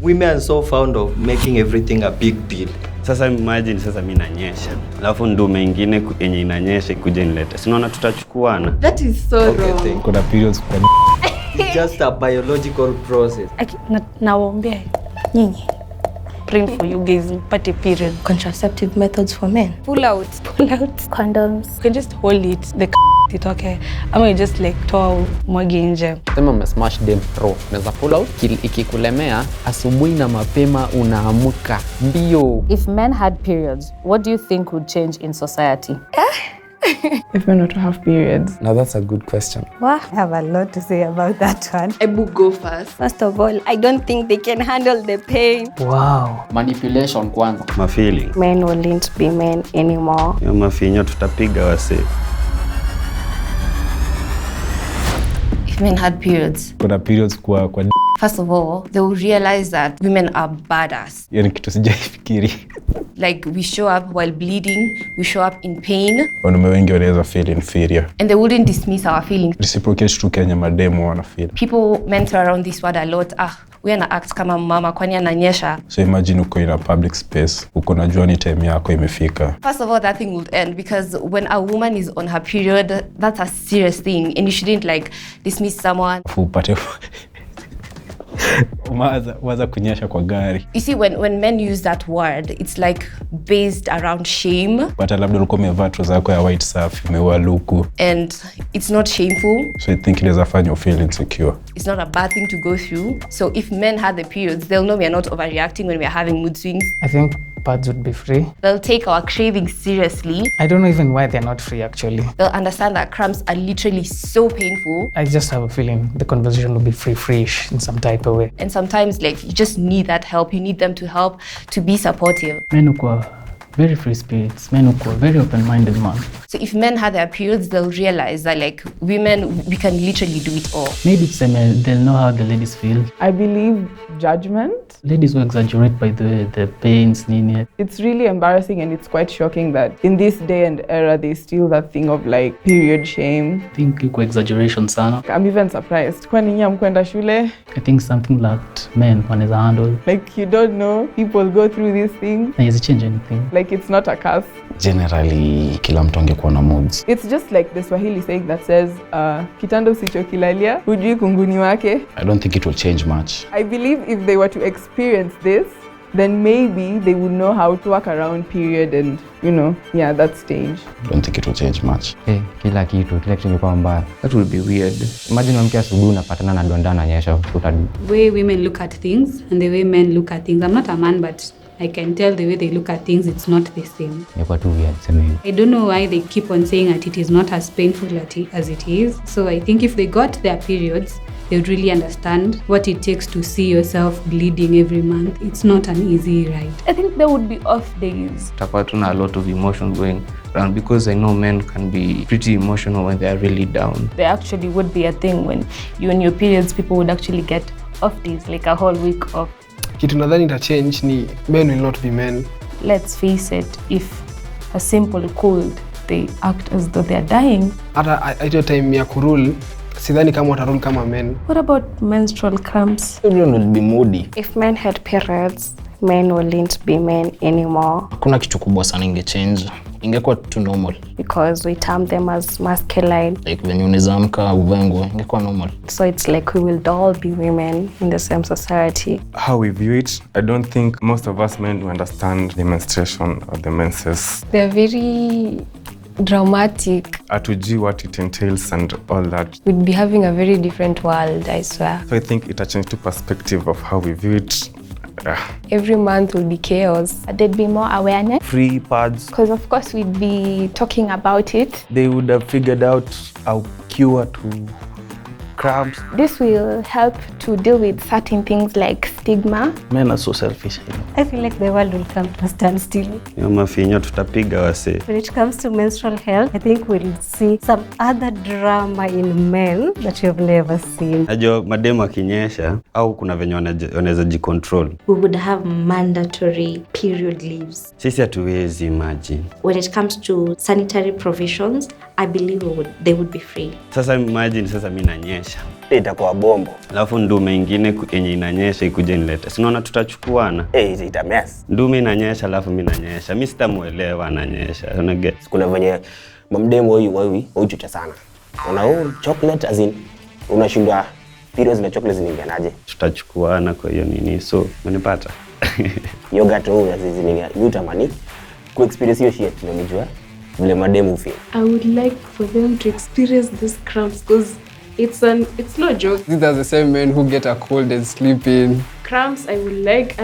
Women are so fond of making everything a big deal. Sasa imagine sasa mimi nanyesha. Alafu ndume nyingine yenye inanyesha ikuje nilete. Sinaona tutachukuana. That is so wrong. Kuna periods kwa It's just a biological process. Nawaombea nyinyi. Praying for you guys mpate period. Contraceptive methods for men. Pull out. Condoms. You can just hold it. The it okay. Ama you just like toa mwagi nje. Sema umesmash dem pro. Unaweza pull out. Ikikulemea asubuhi na mapema unaamuka mbio. If men had periods, what do you think would change in society? If men were to have periods? Now that's a good question. Well, I have a lot to say about that one. Ebu go first. First of all, I don't think they can handle the pain. Wow. Manipulation kwanza. Ma feeling. Men won't be men anymore. Yo mafinyo tutapiga wase. If men had periods, Kuna periods kwa first of all, they will realize that women are badass. yani kitu sijaifikiri. Like, we show up while bleeding, we show up in pain, Wanaume wengi wanaweza feel inferior. and they wouldn't dismiss our feelings. Reciprocate tu Kenya mademo wana feel. People mentor around this word a lot. We ana act kama mama kwani ananyesha. So imagine uko in a public space, uko najua ni time yako imefika. First of all, that thing would end because when a woman is on her period, that's a serious thing, and you shouldn't like dismiss someone. Upate waza kunyesha kwa gari. You see, when men use that word, it's like based around shame. But labda ulikuwa umevaa trouser yako ya white safi, umeua luku. And it's not shameful. So I think inaweza fanya feel insecure. It's not a bad thing to go through. So if men had the periods, they'll know we are not overreacting when we are having mood swings. I think pads would be free. They'll take our cravings seriously. I don't know even why they're not free actually. They'll understand that cramps are literally so painful. I just have a feeling the conversation will be free-ish in some type of way. And sometimes like you just need that help. You need them to help, to be supportive. Men who very free spirits, men who are very open-minded man. So if men had their periods, they'll realize that like women, we can literally do it all. Maybe it's they'll know how the ladies feel. I believe judgment. Ladies will exaggerate by the pains, nini. It's really embarrassing and it's quite shocking that in this day and era, there's still that thing of like period shame. I think iko exaggeration sana. I'm even surprised. Kwani nyinyi hamkwenda shule? I think something that men wanaweza handle. Like you don't know, people go through these things. Na haiwezi change anything. Like it's not a curse. Generally, kila mtu angekuwa na moods. It's just like the Swahili saying that says, kitanda usichokilalia, hujui kunguni wake. I don't think it will change much. I believe if they were to experience this, then maybe they would know how to work around period and, you know, yeah, that stage. I don't think it will change much. Kila kitu ingekuwa mbaya. That will be weird. Imagine mke asubuhi unapatana na donda na nyesha utadi. The way women look at things and the way men look at things. I'm not a man, but I can tell the way they look at things, it's not the same. Ingekuwa tu weird sema hivi. I don't know why they keep on saying that it is not as painful as it is. So I think if they got their periods, they would really understand what it takes to see yourself bleeding every month. It's not an easy ride. I think there would be off days. Tutakuwa tuna a lot of emotions going around because I know men can be pretty emotional when they are really down. There actually would be a thing when you on your periods, people would actually get off days, like a whole week off. Kitu nadhani ita change ni men will not be men. Let's face it, if a simple cold, they act as though they're dying. Hata hiyo time ya kurule, sidhani kama watarule kama men. What about menstrual cramps? Everyone will be moody. If men had periods, men won't be men anymore. Hakuna kitu kubwa sana ingechange. Ingekuwa tu normal. Because we term them as masculine. Like when unaweza amka uvae nguo, ingekuwa normal. So it's like we will all be women in the same society. How we view it, I don't think most of us men understand the menstruation or the menses. They're very dramatic. Hatujui what it entails and all that. We'd be having a very different world, I swear. So I think it changed the perspective of how we view it. Every month will be chaos. There'd be more awareness. Free pads. Because of course we'd be talking about it. They would have figured out a cure to cramps. This will help to deal with certain things like stigma. Men are so selfish. I feel like the world will come to a standstill. Yo mafinyo tutapiga wase. When it comes to menstrual health, I think we'll see some other drama in men that you've never seen. Najua mademo akinyesha au kuna venye wanaweza jicontrol. We would have mandatory period leaves. Sisi hatuwezi imagine. When it comes to sanitary provisions, I believe they would be free. Sasa imagine sasa mimi nanyesha. itakuwa bombo. Alafu ndume ingine yenye inanyesha ikuje nilete. Si unaona tutachukuana? Ita mess. Ndume inanyesha alafu mimi nanyesha. Mimi sitamuelewa ananyesha. Unaget? Kuna venye mamdemo huyu huchucha sana. Una chocolate as in unashindwa periods na chocolate zinaingianaje? Tutachukuana kwa hiyo nini. So, unanipata? Yogurt huyu azizingia utamani ku experience hiyo shit ndio unajua vile mademu feel. I would like for them to experience this cramps because it's no joke. These are the same men who get a cold and sleep in. Cramps I would like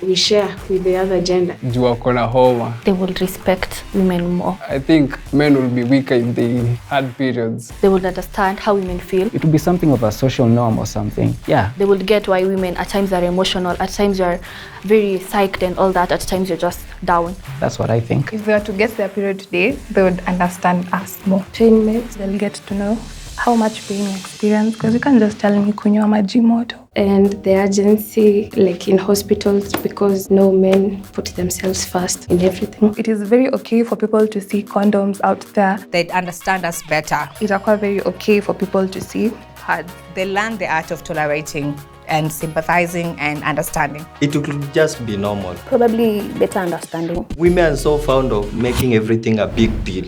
we share with the other gender. Jua kona homa. They will respect women more. I think men will be weaker if they had periods. They will understand how women feel. It would be something of a social norm or something. Yeah. They will get why women at times are emotional, at times you're very psyched and all that, at times you're just down. That's what I think. If they were to get their period today, they would understand us more. Trainmates, they'll get to know how much pain you experience because you can't just tell me kunywa maji moto. And the urgency, like in hospitals, because no men put themselves first in everything. It is very okay for people to see condoms out there. They'd understand us better. It's quite very okay for people to see pads. They learn the art of tolerating and sympathizing and understanding. It would just be normal. Probably better understanding. Women are so fond of making everything a big deal.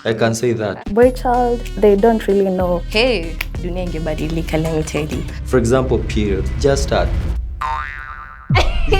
I can say that. Boy child, they don't really know. Hey, dunia ingebadilika, let me tell you. For example, period. It's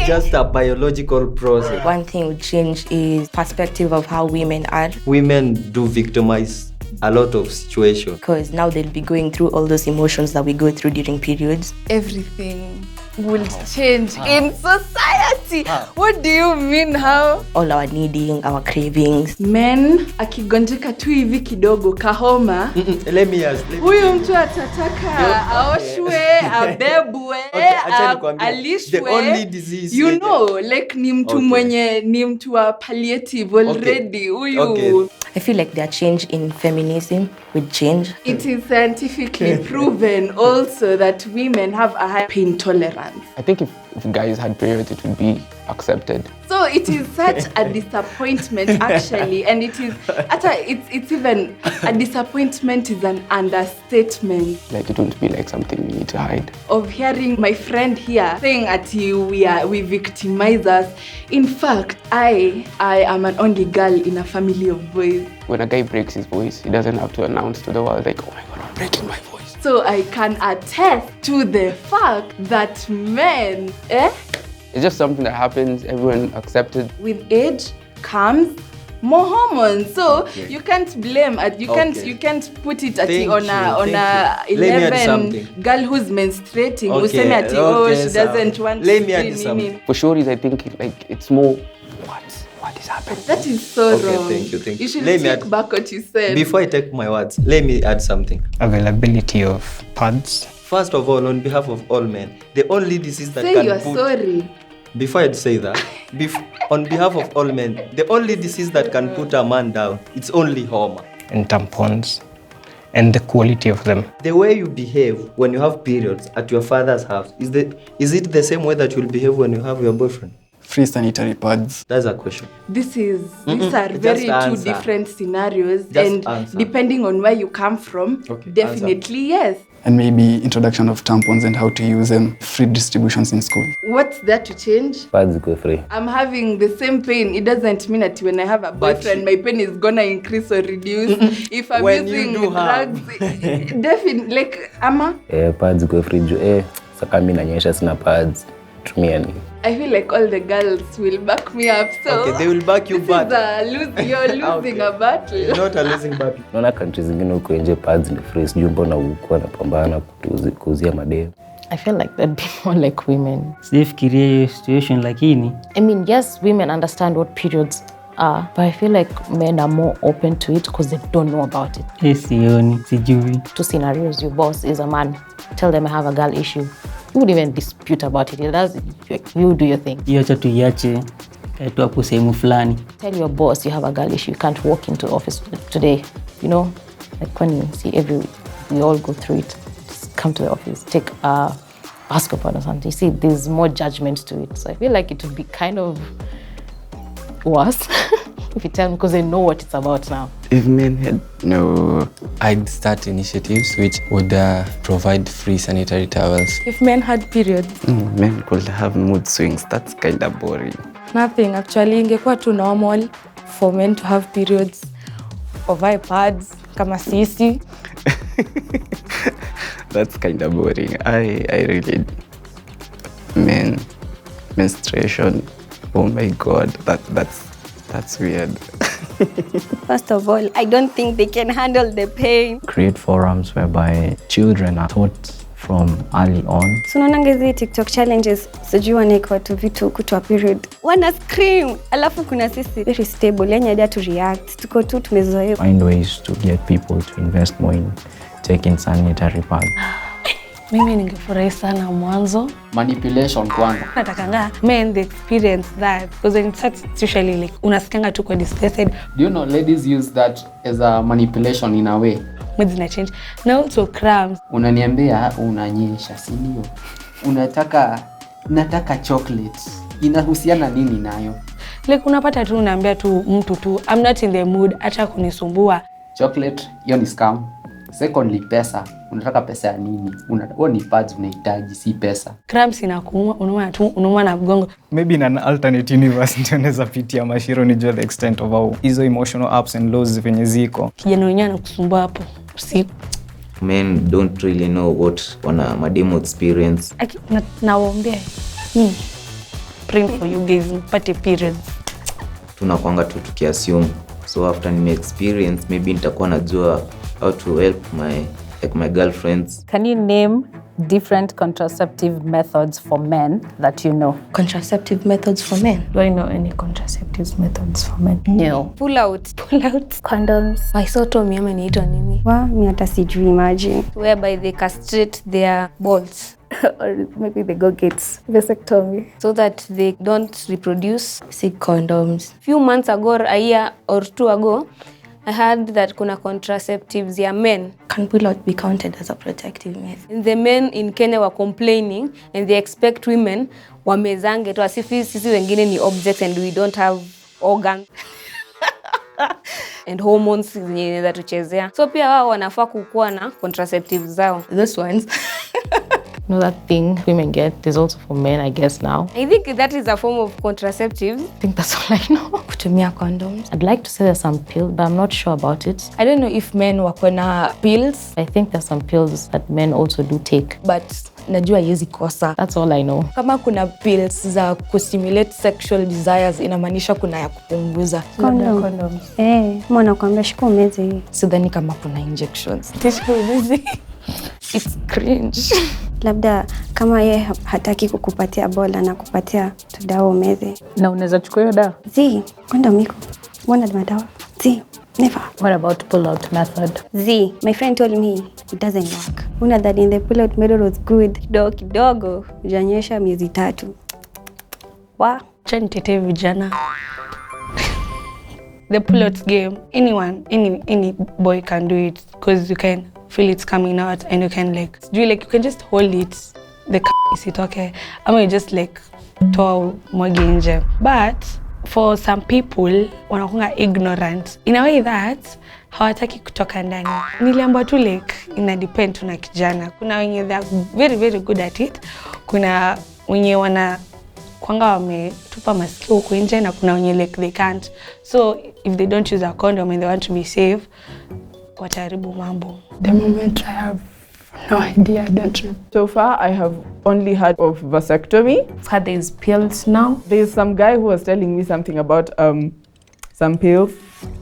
just a biological process. One thing would change is perspective of how women are. Women do victimize a lot of situations. Because now they'll be going through all those emotions that we go through during periods. Everything will change in society. What do you mean how? All our needing, our cravings. Men akigonjeka tu hivi kidogo kahoma. Let me ask. Huyu mtu atataka aoshwe, abebwe, alishwe. The only disease. You know, like ni mtu mwenye ni mtu wa palliative already. Huyu. I feel like their change in feminism would change. It is scientifically proven also that women have a high pain tolerance. I think if guys had periods, it would be accepted. So it is such a disappointment actually, and it is it's even a disappointment is an understatement. Like it wouldn't be like something we need to hide. Of hearing my friend here saying at you we victimize us. In fact, I am an only girl in a family of boys. When a guy breaks his voice, he doesn't have to announce to the world like, oh my God, I'm breaking my voice. So I can attest to the fact that men, It's just something that happens, everyone accepted. With age comes more hormones, so you can't blame it. You can't put it at on a 11 girl who's menstruating. Useme ati she doesn't want to. Let me add something. For sure, I think like it's more what is happening. That is so wrong. Thank you. You should take back what you said. Before I take my words, let me add something. Availability of pads. First of all, on behalf of all men, the only disease that say can you're sorry. Before I say that, on behalf of all men, the only disease that can put a man down, it's only homa. And tampons. And the quality of them. The way you behave when you have periods at your father's house, is it the same way that you'll behave when you have your boyfriend? Free sanitary pads. That's a question. These are very two different scenarios, and depending on where you come from, definitely yes. And maybe introduction of tampons and how to use them, free distributions in school. What's there to change? Pads go free. I'm having the same pain. It doesn't mean that when I have a boyfriend, my pain is gonna increase or reduce. If I'm using drugs, definitely, like, ama? Pads go free. Saka mimi nanyesha sina pads. Tumieni. I feel like all the girls will back me up, so they will back you back. You're losing a battle. You're not a losing battle. Naona countries zingine huko nje pads ni free, sijui mbona huko wanapambana kuuzia madem. I feel like they'd be more like women. Sifikiria hiyo situation lakini. I mean, yes, women understand what periods are, but I feel like men are more open to it because they don't know about it. Sioni, sijui. Two scenarios, your boss is a man, tell them I have a girl issue. You wouldn't even dispute about it. You do your thing. Iacha tu iache. Kaitu hapo sehemu fulani. Tell your boss you have a girl issue. You can't walk into office today. You know, like when you see we all go through it. Just come to the office, take a basketball or something. You see, there's more judgment to it. So I feel like it would be kind of worse if you tell them, because they know what it's about now. If men had no, I'd start initiatives which would provide free sanitary towels. If men had periods, men could have mood swings. That's kind of boring. Nothing actually. Ingekuwa too normal for men to have periods, or pads kama sisi. That's kind of boring. I really menstruation. Oh my God, that's weird. First of all, I don't think they can handle the pain. Create forums whereby children are taught from early on. So unaona hizi TikTok challenges, sijui wanaeka tu vitu kutoa period. Wana scream. Alafu kuna sisi very stable, yani hadi to react. Tuko tu tumezoea. Find ways to get people to invest more in taking sanitary pads. Mimi ningefurahi sana mwanzo. Manipulation kwanza. Natakanga men they experience that because when it's usually like unasikanga tu kwa disgusted. Do you know ladies use that as a manipulation in a way? Moods na change. Now to cramps. Unaniambia unanyesha, si ndio? Nataka chocolate. Inahusiana nini nayo? Like unapata tu unaambia tu mtu tu I'm not in the mood, acha kunisumbua. Chocolate, hiyo ni scam. Secondly, pesa. Unataka pesa ya nini? Huo ni pads unahitaji, si pesa. Cramps inakuuma, unauma na mgongo. Maybe in an alternate universe ndio naweza pitia mashiro nijue the extent of how hizo emotional ups and lows venye ziko. Kijana wenyewe anakusumbua hapo usiku. Men don't really know what wana mademo experience. Nawaombea. Praying for you guys mpate periods. Tunakwanga tu tukiassume. So after nime experience, maybe nitakuwa najua how to help my girlfriends. Can you name different contraceptive methods for men that you know? Contraceptive methods for men? Do I know any contraceptive methods for men? No. Pull out. Condoms. Bisotomy ama inaitwa nini? Mimi hata sijui imagine. Whereby they castrate their balls. Or maybe they go get vasectomy. So that they don't reproduce. Sick condoms. Few months ago, a year or two ago, I heard that kuna contraceptives ya men. Can pull out be counted as a protective method? And the men in Kenya were complaining and they expect women wamezange tu asifi sisi wengine ni objects and we don't have organs. And hormones zenye za tuchezea. So pia wao wanafaa kukuwa na contraceptives zao. Those ones. You know that thing women get is also for men, I guess now. I think that is a form of contraceptives. I think that's all I know. Kutumia condoms. I'd like to say there's some pills, but I'm not sure about it. I don't know if men wako na pills. I think there's some pills that men also do take. But najua hizi kosa. That's all I know. Kama kuna pills za kustimulate sexual desires, inamaanisha kuna ya kupunguza. Condoms. Mwana kwambia shika umeze hii. Sidhani kama kuna injections. Shika umeze. It's cringe. Labda kama yeye hataki kukupatia bola na kupatia dawa umeze. Na unaweza chukua hiyo dawa? Condom iko. Mbona dawa? Never. What about pull-out method? My friend told me it doesn't work. Una that in the pull-out method was good. Kidogo, hujanyesha miezi 3. Acha nitetee vijana. The pull-out game, any boy can do it because you can feel it's coming out and you can you can just hold it, the isitoke, ama you just toa mwage nje. But for some people wanakuwa ignorant in a way that hawataki kutoka ndani. Niliambiwa tu ina depend na kijana. Kuna wenye they are very very good at it. Kuna wenye kwanga wametupa masikio huko nje na kuna wenye they can't. So if they don't use a condom and they want to be safe, wataharibu mambo. The moment I have no idea, I don't know. So far, I have only heard of vasectomy. I've had these pills now. There's some guy who was telling me something about some pills.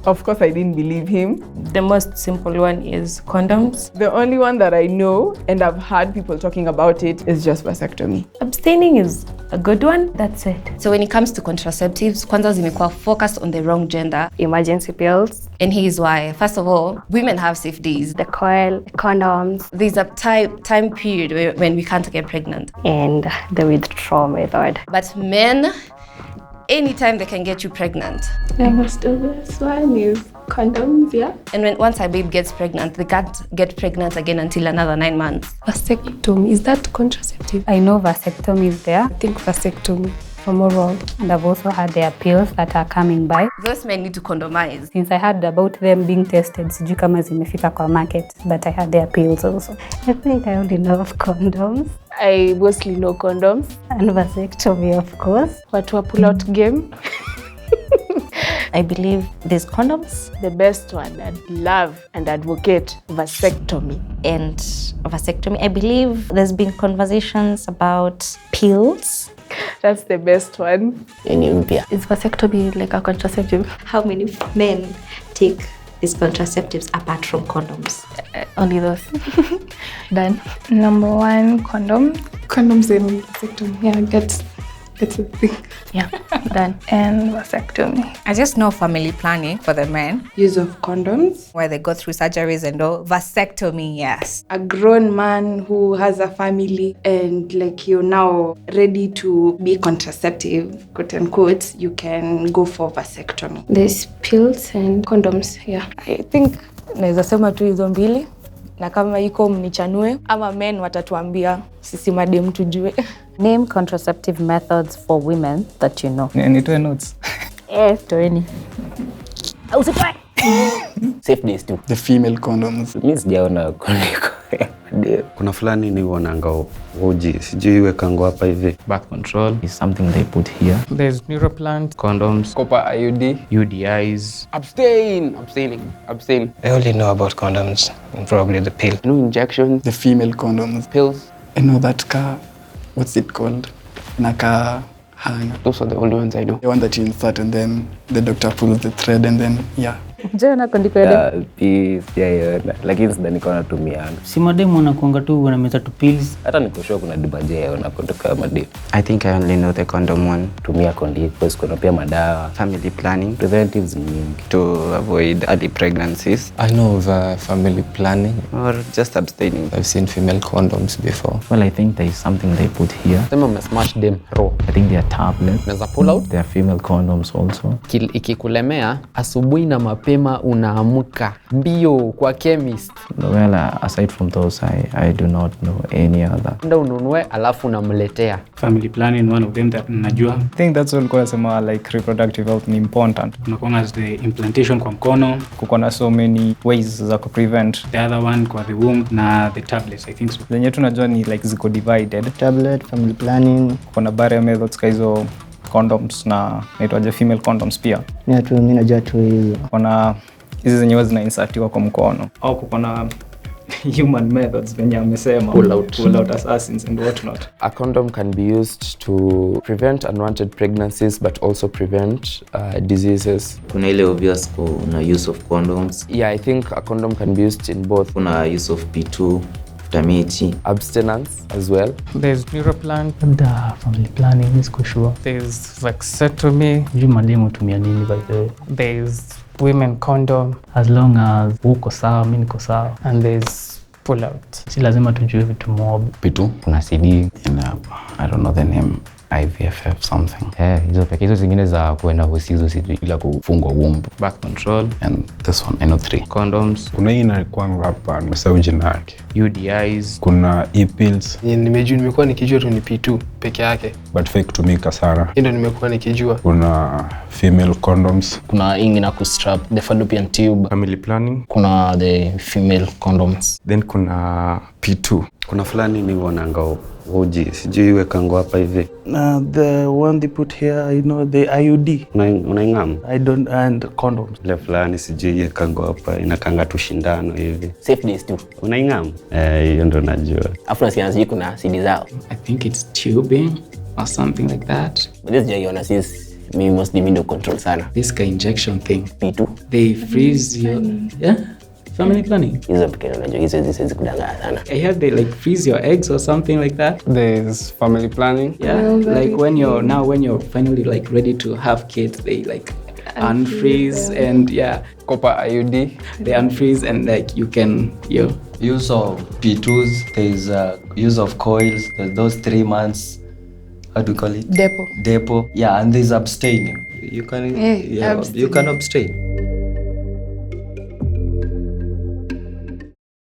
Of course, I didn't believe him. The most simple one is condoms. The only one that I know, and I've heard people talking about it, is just vasectomy. Abstaining is a good one. That's it. So when it comes to contraceptives, kwanza zimekuwa focused on the wrong gender. Emergency pills. And here's why. First of all, women have safeties. The coil, condoms. There's a time period when we can't get pregnant. And the withdrawal method. But men, anytime they can get you pregnant. The most obvious one is condoms, yeah? And once a babe gets pregnant, they can't get pregnant again until another 9 months. Vasectomy, is that contraceptive? I know vasectomy is there. I think vasectomy. hormonal, and I've also had their pills that are coming by. Those men need to condomize. Since I heard about them being tested, sijui kama zimefika kwa market, but I had their pills also. I think I only know of condoms. I mostly know condoms. And vasectomy, of course. Watu wa pull out game. I believe there's condoms. The best one, I'd love and advocate vasectomy. And vasectomy, I believe there's been conversations about pills. That's the best one. Is vasectomy like a contraceptive? How many men take these contraceptives apart from condoms? Only those. Done. Number 1, condom. Condoms and vasectomy. Yeah, that's a thing. Yeah, done. And vasectomy. I just know family planning for the men. Use of condoms. Where they go through surgeries and all. Vasectomy, yes. A grown man who has a family and like you're now ready to be contraceptive, quote unquote, you can go for vasectomy. There's pills and condoms, yeah. I think naweza sema tu hizo mbili. Na kama iko mnichanue ama men watatuambia sisi madem tujue. Name contraceptive methods for women that you know. Nitoe notes. Toeni. Usitoe. Safe days too. The female condoms. Mimi sijaona koniko. Kuna fulani ni wananga uji sijui wekango hapa hivi. Birth control is something they put here. There's neuroplant, condoms, copper IUD, UDIs. Abstain. I only know about condoms and probably the pill. No injection. The female condoms. Pills. I know that car. What's it called? Naka hanger. Those are the only ones I know. The one that you insert and then the doctor pulls the thread and then yeah. Jana kondiko yale. Sijaona lakini sidhani kwa natumia. Si mademu wanakuanga tu wanameza tu pills. Hata niko kuna dibaje yaona kutoka mademu. I think I only know the condom one. Tumia kondi because kuna pia madawa. Family planning. Preventives nyingi. To avoid early pregnancies. I know of family planning. Or just abstaining. I've seen female condoms before. Well, I think there is something they put here. Sema smash them raw. I think they are tablets. Unaweza pull out. They are female condoms also. Ikikulemea asubuhi na mapema unaamka mbio kwa chemist. Well, aside from those, I do not know any other. Ndio ununue alafu unamletea. Family planning, one of them that najua. I think that's all kwa sema like reproductive health ni important. Unakuanga as the implantation kwa mkono. Kuko na so many ways za prevent. The other one kwa the womb na the tablets, I think so. Zenye tunajua ni like ziko divided. Tablet, family planning. Kuko na barrier methods kwa hizo condoms na naitwaje female condoms pia. Mimi najua tu hiyo. Kuna hizi zenyewe zinainsertiwa kwa mkono. Au kuko na human methods venye amesema pull out assassins and what not. A condom can be used to prevent unwanted pregnancies but also prevent diseases. Kuna ile obvious kuna use of condoms. Yeah, I think a condom can be used in both. Kuna use of P2, Tameti. Abstinence as well. There's neuroplant. Family planning is for sure. There's vasectomy. Juu mademu tumia nini by the way? There's women condom. As long as uko sawa, mimi niko sawa. And there's pull out. Si lazima tujue vitu mob. Pitu, kuna CD and I don't know the name. IVFF something. Hizo pekee, hizo zingine za kuenda hosi hizo ila kufungwa womb. Birth control. And this one, I know 3. Condoms. Kuna hii inakuanga hapa, nimesahau jina yake. UDIs. Kuna e-pills. Nimekuwa nikijua tu ni P2 peke yake. But fake kutumika sana. Ndio nimekuwa nikijua. Kuna female condoms. Kuna ingi na kustrap, the fallopian tube. Family planning. Kuna the female condoms. Then kuna P2. Kuna fulani ni wananga uji sijui wekango hapa hivi. The one they put here, I know the IUD. Unaingam? I don't, and condoms. Le fulani sijui wekango hapa inakanga tushindano hivi. Safe days too. Unaingam? Hiyo ndo najua. Afu nasikia sijui kuna CD zao. I think it's tubing or something like that. But this jaiona sis me must be the control sana. This ka injection thing. P2. They freeze your family planning. Hizo pekee unajua hizo kudanganya sana. I heard they like freeze your eggs or something like that. There's family planning. Yeah, like when you're finally like ready to have kids, they like unfreeze and copper IUD. They unfreeze and like you can use of P2s. There's use of coils. There's those 3 months. How do you call it? Depo. Yeah, and there's abstaining. You can you can abstain.